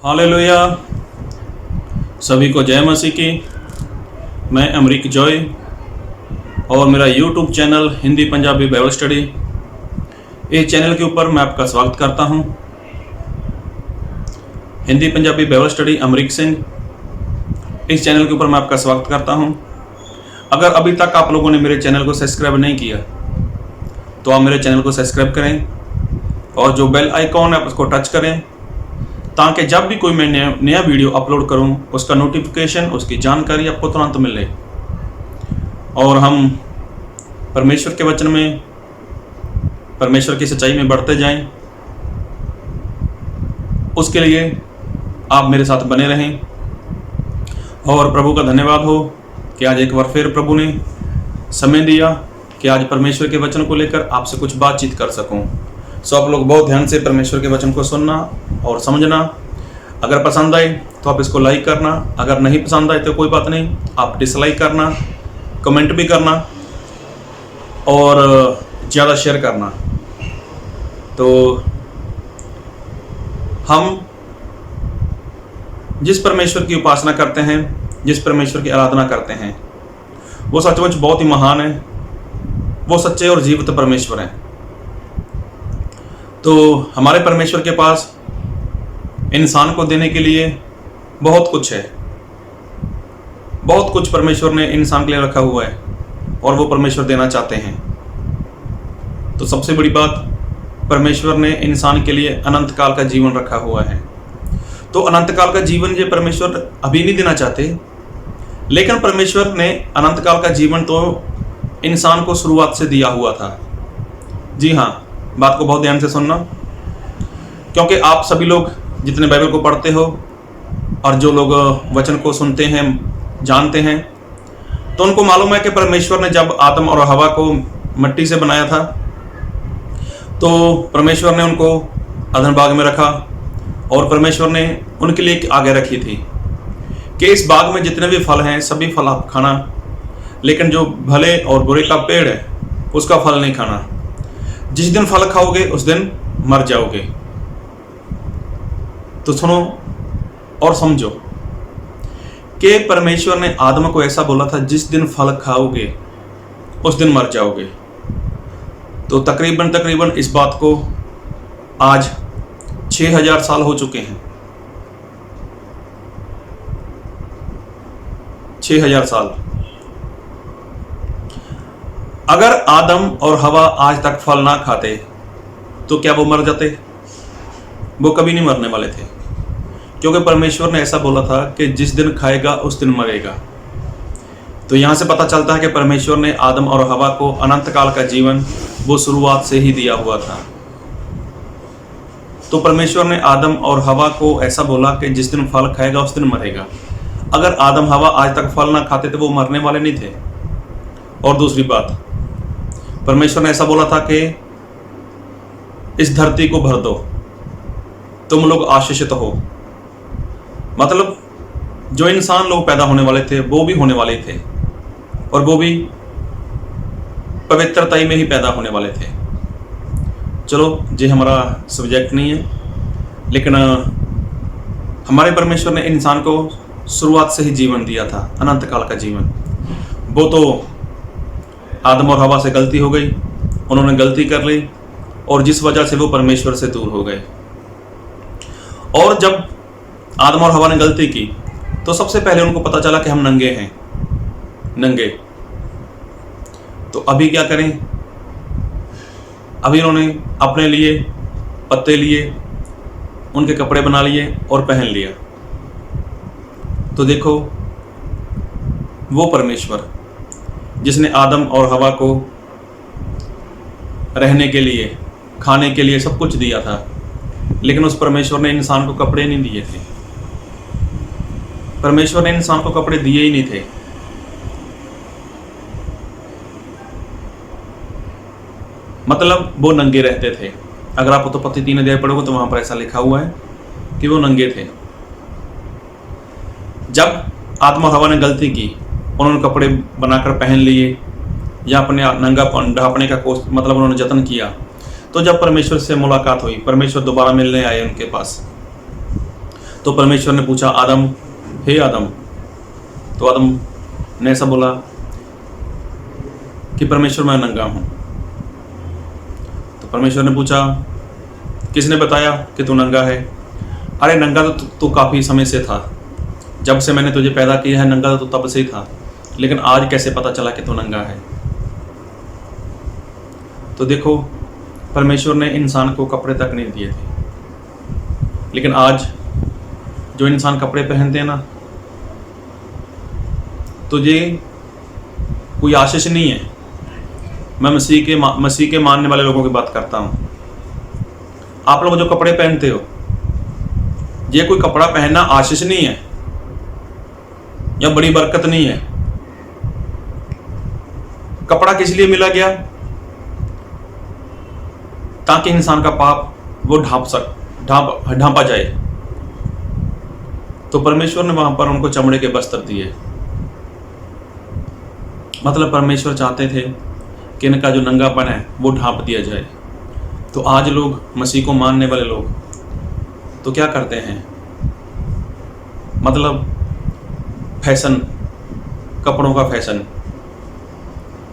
Hallelujah. सभी को जय मसीह की। मैं अमरीक जॉय और मेरा YouTube channel Hindi Punjabi Bible study, इस चैनल के ऊपर मैं आपका स्वागत करता हूं। हिंदी पंजाबी बाइबल स्टडी अमरीक सिंह, इस चैनल के ऊपर मैं आपका स्वागत करता हूं। अगर अभी तक आप लोगों ने मेरे चैनल को सब्सक्राइब नहीं किया तो आप मेरे चैनल को सब्सक्राइब करें और जो बेल आइकॉन है आप उसको टच करें, ताकि जब भी कोई मैं नया वीडियो अपलोड करूं उसका नोटिफिकेशन, उसकी जानकारी आपको तुरंत मिले और हम परमेश्वर के वचन में, परमेश्वर की सच्चाई में बढ़ते जाएं। उसके लिए आप मेरे साथ बने रहें और प्रभु का धन्यवाद हो कि आज एक बार फिर प्रभु ने समय दिया कि आज परमेश्वर के वचन को लेकर आपसे कुछ बातचीत कर सकूं। सो आप लोग बहुत ध्यान से परमेश्वर के वचन को सुनना और समझना। अगर पसंद आए तो आप इसको लाइक करना, अगर नहीं पसंद आए तो कोई बात नहीं, आप डिसलाइक करना, कमेंट भी करना और ज़्यादा शेयर करना। तो हम जिस परमेश्वर की उपासना करते हैं, जिस परमेश्वर की आराधना करते हैं, वो सचमुच बहुत ही महान है। वो सच्चे और जीवित परमेश्वर हैं। तो हमारे परमेश्वर के पास इंसान को देने के लिए बहुत कुछ है। बहुत कुछ परमेश्वर ने इंसान के लिए रखा हुआ है और वो परमेश्वर देना चाहते हैं। तो सबसे बड़ी बात, परमेश्वर ने इंसान के लिए अनंत काल का जीवन रखा हुआ है। तो अनंत काल का जीवन ये परमेश्वर अभी नहीं देना चाहते, लेकिन परमेश्वर ने अनंत काल का जीवन तो इंसान को शुरुआत से दिया हुआ था। जी हाँ, बात को बहुत ध्यान से सुनना, क्योंकि आप सभी लोग जितने बाइबल को पढ़ते हो और जो लोग वचन को सुनते हैं, जानते हैं, तो उनको मालूम है कि परमेश्वर ने जब आदम और हवा को मिट्टी से बनाया था तो परमेश्वर ने उनको अदन बाग में रखा और परमेश्वर ने उनके लिए एक आज्ञा रखी थी कि इस बाग में जितने भी फल हैं सभी फल आप खाना, लेकिन जो भले और बुरे का पेड़ है उसका फल नहीं खाना। जिस दिन फल खाओगे उस दिन मर जाओगे। तो सुनो और समझो कि परमेश्वर ने आदम को ऐसा बोला था, जिस दिन फल खाओगे उस दिन मर जाओगे। तो तकरीबन इस बात को आज 6000 साल हो चुके हैं। 6000 साल। अगर आदम और हवा आज तक फल ना खाते तो क्या वो मर जाते? वो कभी नहीं मरने वाले थे, क्योंकि परमेश्वर ने ऐसा बोला था कि जिस दिन खाएगा उस दिन मरेगा। तो यहाँ से पता चलता है कि परमेश्वर ने आदम और हवा को अनंत काल का जीवन वो शुरुआत से ही दिया हुआ था। तो परमेश्वर ने आदम और हवा को ऐसा बोला कि जिस दिन फल खाएगा उस दिन मरेगा। अगर आदम हवा आज तक फल ना खाते तो वो मरने वाले नहीं थे। और दूसरी बात, परमेश्वर ने ऐसा बोला था कि इस धरती को भर दो, तुम लोग आशीषित हो। मतलब जो इंसान लोग पैदा होने वाले थे वो भी होने वाले थे और वो भी पवित्रता में ही पैदा होने वाले थे। चलो, ये हमारा सब्जेक्ट नहीं है, लेकिन हमारे परमेश्वर ने इंसान को शुरुआत से ही जीवन दिया था, अनंत काल का जीवन। वो तो आदम और हवा से गलती हो गई, उन्होंने गलती कर ली और जिस वजह से वो परमेश्वर से दूर हो गए। और जब आदम और हवा ने गलती की तो सबसे पहले उनको पता चला कि हम नंगे हैं, नंगे। तो अभी क्या करें? अभी उन्होंने अपने लिए पत्ते लिए, उनके कपड़े बना लिए और पहन लिया। तो देखो, वो परमेश्वर जिसने आदम और हवा को रहने के लिए, खाने के लिए सब कुछ दिया था, लेकिन उस परमेश्वर ने इंसान को कपड़े नहीं दिए थे। परमेश्वर ने इंसान को कपड़े दिए ही नहीं थे। मतलब वो नंगे रहते थे। अगर आप उत्पत्ति 3 अध्याय पढ़ोगे तो वहां पर ऐसा लिखा हुआ है कि वो नंगे थे। जब आदम और हवा ने गलती की, उन्होंने कपड़े बनाकर पहन लिए या अपने नंगापन ढांपने का मतलब उन्होंने जतन किया। तो जब परमेश्वर से मुलाकात हुई, परमेश्वर दोबारा मिलने आए उनके पास, तो परमेश्वर ने पूछा, आदम, हे आदम। तो आदम ने ऐसा बोला कि परमेश्वर, मैं नंगा हूँ। तो परमेश्वर ने पूछा, किसने बताया कि तू नंगा है? अरे नंगा तो तू काफ़ी समय से था, जब से मैंने तुझे पैदा किया है नंगा तो तब से ही था, लेकिन आज कैसे पता चला कि तू नंगा है? तो देखो, परमेश्वर ने इंसान को कपड़े तक नहीं दिए थे, लेकिन आज जो इंसान कपड़े पहनते हैं ना, तो ये कोई आशीष नहीं है। मैं मसीह के मानने वाले लोगों की बात करता हूँ। आप लोग जो कपड़े पहनते हो, ये कोई कपड़ा पहनना आशीष नहीं है या बड़ी बरकत नहीं है। कपड़ा किस लिए मिला गया? ताकि इंसान का पाप वो ढांपा जाए। तो परमेश्वर ने वहां पर उनको चमड़े के वस्त्र दिए। मतलब परमेश्वर चाहते थे कि इनका जो नंगापन है वो ढांप दिया जाए। तो आज लोग, मसीह को मानने वाले लोग, तो क्या करते हैं? मतलब फैशन, कपड़ों का फैशन,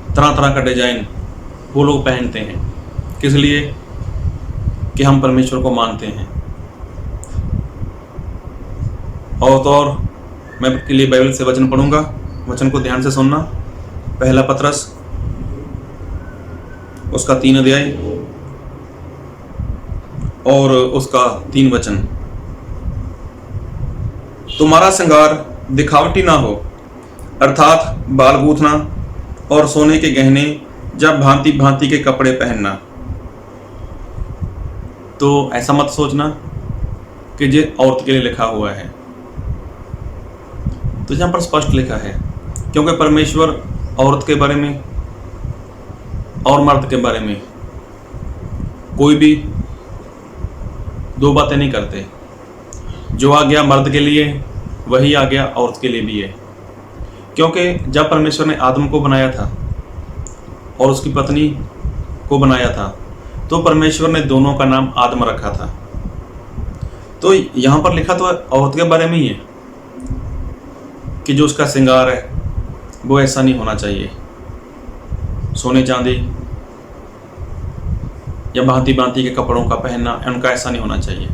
तरह तरह का डिजाइन वो लोग पहनते हैं। किस लिए? कि हम परमेश्वर को मानते हैं। और तो और मैं आपके लिए बाइबल से वचन पढ़ूंगा, वचन को ध्यान से सुनना। पहला पतरस उसका 3 अध्याय और उसका 3 वचन। तुम्हारा श्रृंगार दिखावटी ना हो, अर्थात बाल गूंथना और सोने के गहने या भांति भांति के कपड़े पहनना। तो ऐसा मत सोचना कि ये औरत के लिए लिखा हुआ है। तो यहाँ पर स्पष्ट लिखा है, क्योंकि परमेश्वर औरत के बारे में और मर्द के बारे में कोई भी दो बातें नहीं करते। जो आ गया मर्द के लिए वही आ गया औरत के लिए भी है। क्योंकि जब परमेश्वर ने आदम को बनाया था और उसकी पत्नी को बनाया था, तो परमेश्वर ने दोनों का नाम आदम रखा था। तो यहाँ पर लिखा तो औरत के बारे में ही है कि जो उसका श्रृंगार है वो ऐसा नहीं होना चाहिए, सोने चांदी या भांति भांति के कपड़ों का पहनना, उनका ऐसा नहीं होना चाहिए।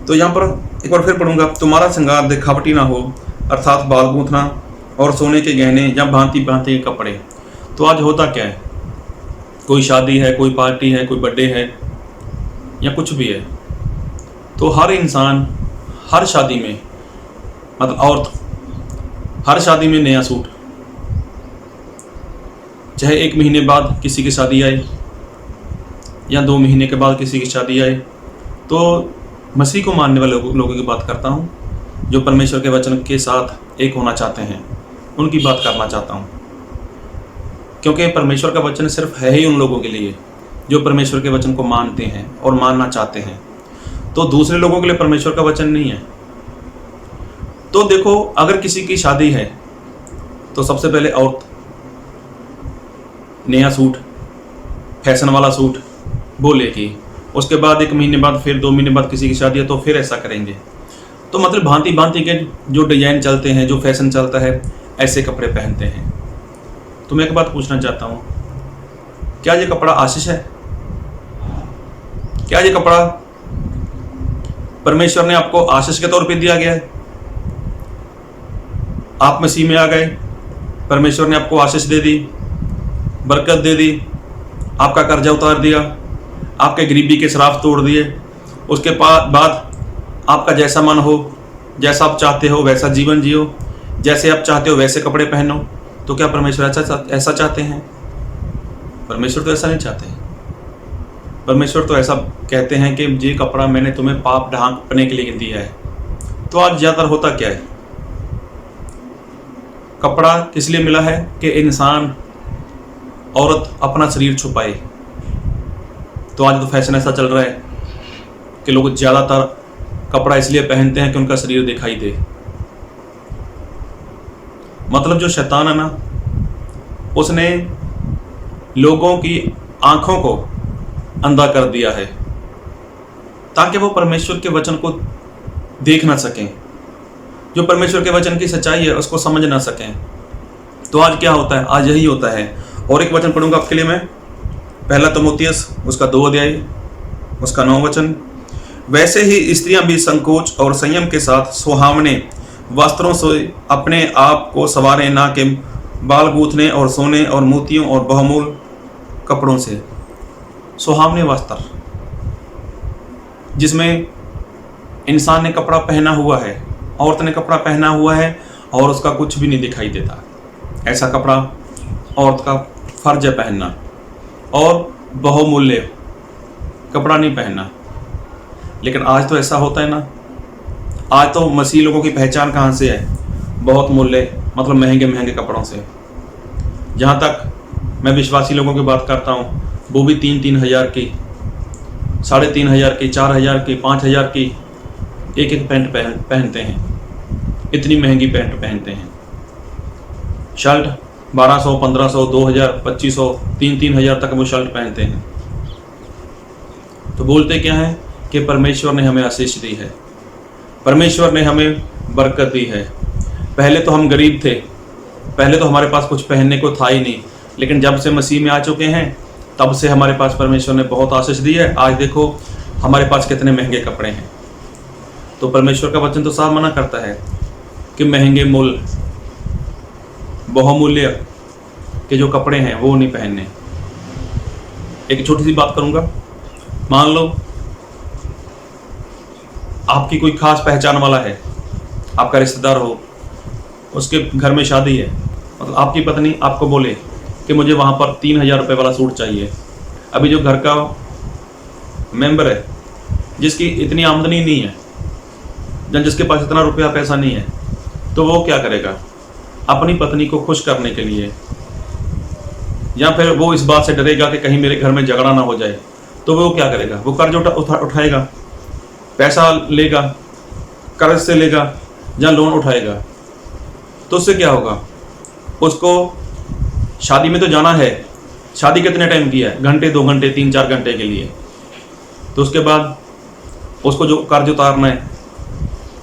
तो यहाँ पर एक बार फिर पढ़ूंगा, तुम्हारा श्रृंगार दिखावटी ना हो, अर्थात बाल गूंथना और सोने के गहने या भांति भांति के कपड़े। तो आज होता क्या है? कोई शादी है, कोई पार्टी है, कोई बर्थडे है या कुछ भी है, तो हर इंसान हर शादी में, मतलब औरत हर शादी में नया सूट, चाहे 1 महीने बाद किसी की शादी आए या 2 महीने के बाद किसी की शादी आए। तो मसीह को मानने वाले लोगों की बात करता हूँ, जो परमेश्वर के वचन के साथ एक होना चाहते हैं, उनकी बात करना चाहता हूँ। क्योंकि परमेश्वर का वचन सिर्फ है ही उन लोगों के लिए जो परमेश्वर के वचन को मानते हैं और मानना चाहते हैं। तो दूसरे लोगों के लिए परमेश्वर का वचन नहीं है। तो देखो, अगर किसी की शादी है तो सबसे पहले औरत नया सूट, फैशन वाला सूट वो लेगी। उसके बाद 1 महीने बाद, फिर 2 महीने बाद किसी की शादी है तो फिर ऐसा करेंगे। तो मतलब भांति भांति के जो डिजाइन चलते हैं, जो फैशन चलता है, ऐसे कपड़े पहनते हैं। तो मैं एक बात पूछना चाहता हूँ, क्या ये कपड़ा आशीष है? क्या ये कपड़ा परमेश्वर ने आपको आशीष के तौर पे दिया गया है? आप मसीह में आ गए, परमेश्वर ने आपको आशीष दे दी, बरकत दे दी, आपका कर्जा उतार दिया, आपके गरीबी के श्राप तोड़ दिए। उसके बाद आपका जैसा मन हो, जैसा आप चाहते हो वैसा जीवन जियो, जैसे आप चाहते हो वैसे कपड़े पहनो। तो क्या परमेश्वर ऐसा चाहते हैं? परमेश्वर तो ऐसा नहीं चाहते हैं। परमेश्वर तो ऐसा कहते हैं कि ये कपड़ा मैंने तुम्हें पाप ढांकने के लिए दिया है। तो आज ज़्यादातर होता क्या है? कपड़ा किस लिए मिला है? कि इंसान, औरत अपना शरीर छुपाए। तो आज तो फैशन ऐसा चल रहा है कि लोग ज़्यादातर कपड़ा इसलिए पहनते हैं कि उनका शरीर दिखाई दे। मतलब जो शैतान है ना, उसने लोगों की आंखों को अंधा कर दिया है ताकि वो परमेश्वर के वचन को देख ना सकें, जो परमेश्वर के वचन की सच्चाई है उसको समझ ना सकें। तो आज क्या होता है? आज यही होता है। और एक वचन पढ़ूंगा आपके लिए मैं, पहला तीमुथियुस उसका 2 अध्याय उसका 9 वचन। वैसे ही स्त्रियां भी संकोच और संयम के साथ सुहावने वस्त्रों से अपने आप को संवारें, ना कि बाल गूंथने और सोने और मोतियों और बहुमूल्य कपड़ों से। सुहावने वस्त्र जिसमें इंसान ने कपड़ा पहना हुआ है, औरत ने कपड़ा पहना हुआ है और उसका कुछ भी नहीं दिखाई देता, ऐसा कपड़ा औरत का फर्ज है पहनना। और बहुमूल्य कपड़ा नहीं पहनना। लेकिन आज तो ऐसा होता है ना, आज तो मसीह लोगों की पहचान कहाँ से है? बहुत मूल्य, मतलब महंगे महंगे कपड़ों से। जहाँ तक मैं विश्वासी लोगों की बात करता हूँ, वो भी 3-3 हज़ार की, 3.5 हज़ार की, 4 हज़ार की, 5 हज़ार की एक पैंट पहनते हैं। इतनी महंगी पैंट पहनते हैं। शर्ट 1200, 1500, 2000, 2500, 3-3 हज़ार तक वो शर्ट पहनते हैं। तो बोलते क्या है कि परमेश्वर ने हमें आशीष दी है, परमेश्वर ने हमें बरकत दी है। पहले तो हम गरीब थे, पहले तो हमारे पास कुछ पहनने को था ही नहीं, लेकिन जब से मसीह में आ चुके हैं तब से हमारे पास परमेश्वर ने बहुत आशीष दी है। आज देखो हमारे पास कितने महंगे कपड़े हैं। तो परमेश्वर का वचन तो साफ मना करता है कि महंगे मूल्य, बहुमूल्य के जो कपड़े हैं वो नहीं पहनने। एक छोटी सी बात करूंगा। मान लो आपकी कोई खास पहचान वाला है, आपका रिश्तेदार हो, उसके घर में शादी है, मतलब आपकी पत्नी आपको बोले कि मुझे वहाँ पर 3,000 रुपये वाला सूट चाहिए। अभी जो घर का मेंबर है, जिसकी इतनी आमदनी नहीं है, जिसके पास इतना रुपया पैसा नहीं है, तो वो क्या करेगा? अपनी पत्नी को खुश करने के लिए, या फिर वो इस बात से डरेगा कि कहीं मेरे घर में झगड़ा ना हो जाए, तो वो क्या करेगा? वो कर्ज उठाएगा, पैसा लेगा, कर्ज से लेगा या लोन उठाएगा। तो उससे क्या होगा? उसको शादी में तो जाना है। शादी कितने टाइम की है? घंटे, 2 घंटे, 3-4 घंटे के लिए। तो उसके बाद उसको जो कर्ज उतारना है,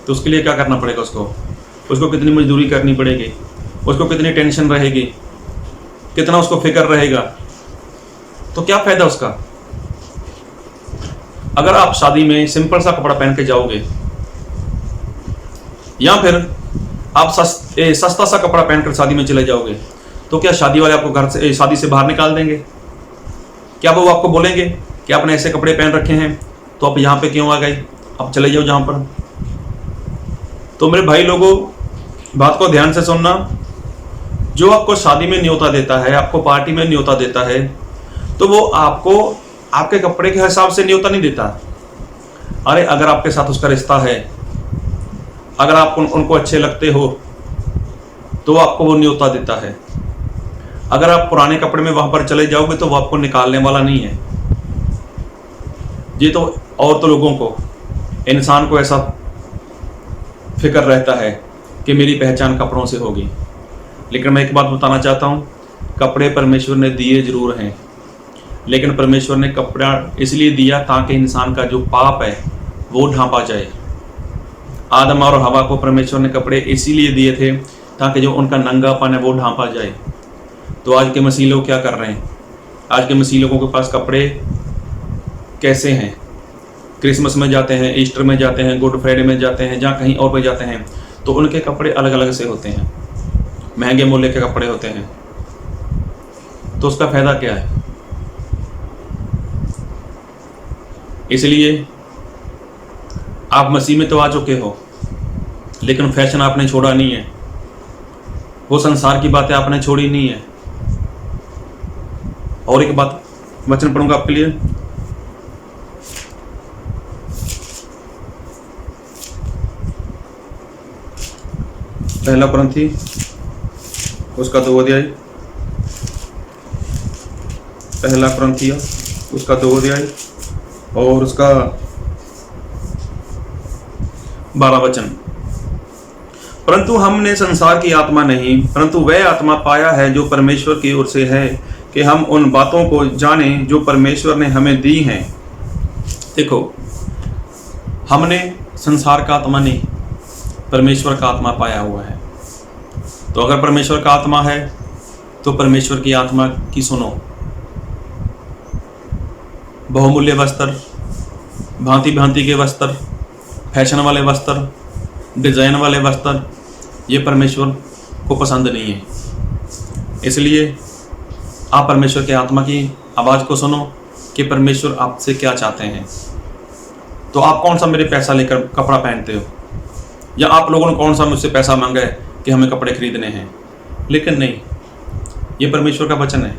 तो उसके लिए क्या करना पड़ेगा? उसको कितनी मजदूरी करनी पड़ेगी, उसको कितनी टेंशन रहेगी, कितना उसको फिक्र रहेगा। तो क्या फायदा उसका? अगर आप शादी में सिंपल सा कपड़ा पहन के जाओगे, या फिर आप सस्ता सा कपड़ा पहनकर शादी में चले जाओगे, तो क्या शादी वाले आपको घर से, शादी से बाहर निकाल देंगे? क्या वो आपको बोलेंगे कि आपने ऐसे कपड़े पहन रखे हैं तो आप यहाँ पे क्यों आ गए, आप चले जाओ जहाँ पर? तो मेरे भाई लोगों, बात को ध्यान से सुनना। जो आपको शादी में न्योता देता है, आपको पार्टी में न्योता देता है, तो वो आपको आपके कपड़े के हिसाब से न्योता नहीं देता। अरे अगर आपके साथ उसका रिश्ता है, अगर आप उनको अच्छे लगते हो, तो आपको वो न्योता देता है। अगर आप पुराने कपड़े में वहां पर चले जाओगे तो वो आपको निकालने वाला नहीं है। ये तो और तो लोगों को, इंसान को ऐसा फिक्र रहता है कि मेरी पहचान कपड़ों से होगी। लेकिन मैं एक बात बताना चाहता हूँ, कपड़े परमेश्वर ने दिए जरूर हैं, लेकिन परमेश्वर ने कपड़ा इसलिए दिया ताकि इंसान का जो पाप है वो ढांपा जाए। आदम और हवा को परमेश्वर ने कपड़े इसीलिए दिए थे ताकि जो उनका नंगापन है वो ढांपा जाए। तो आज के मसीह लोग क्या कर रहे हैं? आज के मसीह लोगों के पास कपड़े कैसे हैं? क्रिसमस में जाते हैं, ईस्टर में जाते हैं, गुड फ्राइडे में जाते हैं, जहाँ कहीं और पे जाते हैं, तो उनके कपड़े अलग अलग से होते हैं, महंगे मूल्य के कपड़े होते हैं। तो उसका फायदा क्या है? इसलिए आप मसीह में तो आ चुके हो, लेकिन फैशन आपने छोड़ा नहीं है, वो संसार की बातें आपने छोड़ी नहीं है। और एक बात वचन पढ़ूंगा आपके लिए, पहला कुरिन्थी उसका 2 अध्याय, पहला कुरिन्थियों उसका 2 अध्याय और उसका 12 वचन। परंतु हमने संसार की आत्मा नहीं, परंतु वह आत्मा पाया है जो परमेश्वर की ओर से है, कि हम उन बातों को जानें जो परमेश्वर ने हमें दी हैं। देखो, हमने संसार का आत्मा नहीं, परमेश्वर का आत्मा पाया हुआ है। तो अगर परमेश्वर का आत्मा है तो परमेश्वर की आत्मा की सुनो। बहुमूल्य वस्त्र, भांति भांति के वस्त्र, फैशन वाले वस्त्र, डिजाइन वाले वस्त्र, ये परमेश्वर को पसंद नहीं है। इसलिए आप परमेश्वर के आत्मा की आवाज़ को सुनो कि परमेश्वर आपसे क्या चाहते हैं। तो आप कौन सा मेरे पैसा लेकर कपड़ा पहनते हो, या आप लोगों ने कौन सा मुझसे पैसा मांगा है कि हमें कपड़े खरीदने हैं। लेकिन नहीं, ये परमेश्वर का वचन है।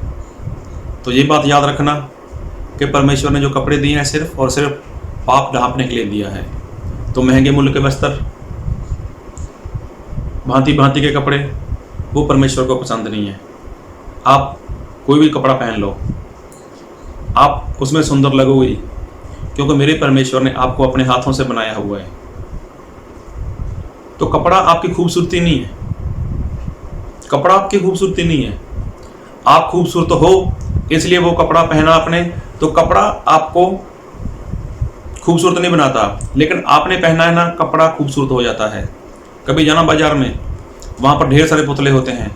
तो ये बात याद रखना कि परमेश्वर ने जो कपड़े दिए हैं सिर्फ और सिर्फ पाप ढांपने के लिए दिया है। तो महंगे मूल्य के वस्त्र, भांति भांति के कपड़े, वो परमेश्वर को पसंद नहीं है। आप कोई भी कपड़ा पहन लो, आप उसमें सुंदर लगोगे, क्योंकि मेरे परमेश्वर ने आपको अपने हाथों से बनाया हुआ है। तो कपड़ा आपकी खूबसूरती नहीं है, कपड़ा आपकी खूबसूरती नहीं है। आप खूबसूरत हो इसलिए वो कपड़ा पहना आपने, तो कपड़ा आपको खूबसूरत नहीं बनाता, लेकिन आपने पहना है ना, कपड़ा खूबसूरत हो जाता है। कभी जाना बाजार में, वहाँ पर ढेर सारे पुतले होते हैं,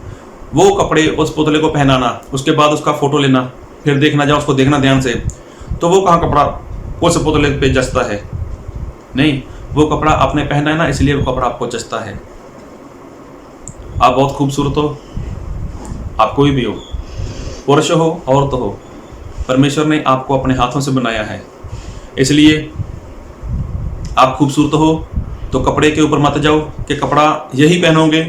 वो कपड़े उस पुतले को पहनाना, उसके बाद उसका फोटो लेना, फिर देखना, जहाँ उसको देखना ध्यान से, तो वो कहाँ कपड़ा उस पुतले पे जचता है। नहीं, वो कपड़ा आपने पहना है ना, इसलिए वो कपड़ा आपको जचता है। आप बहुत खूबसूरत हो, आप कोई भी हो, पुरुष हो औरत हो, परमेश्वर ने आपको अपने हाथों से बनाया है। इसलिए आप खूबसूरत हो तो कपड़े के ऊपर मत जाओ कि कपड़ा यही पहनोगे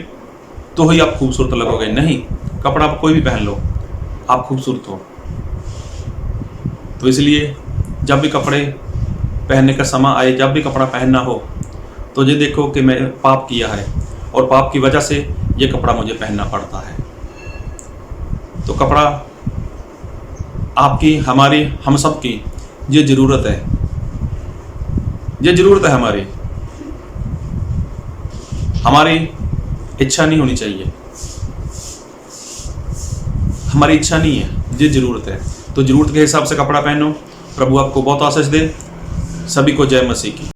तो ही आप खूबसूरत लगोगे। नहीं, कपड़ा आप कोई भी पहन लो, आप खूबसूरत हो। तो इसलिए जब भी कपड़े पहनने का समय आए, जब भी कपड़ा पहनना हो, तो ये देखो कि मैं पाप किया है और पाप की वजह से ये कपड़ा मुझे पहनना पड़ता है। तो कपड़ा आपकी, हमारी, हम सब की ये ज़रूरत है, ये ज़रूरत है हमारी। हमारी इच्छा नहीं होनी चाहिए, हमारी इच्छा नहीं है, ये ज़रूरत है। तो ज़रूरत के हिसाब से कपड़ा पहनो। प्रभु आपको बहुत आशीष दे। सभी को जय मसीह की।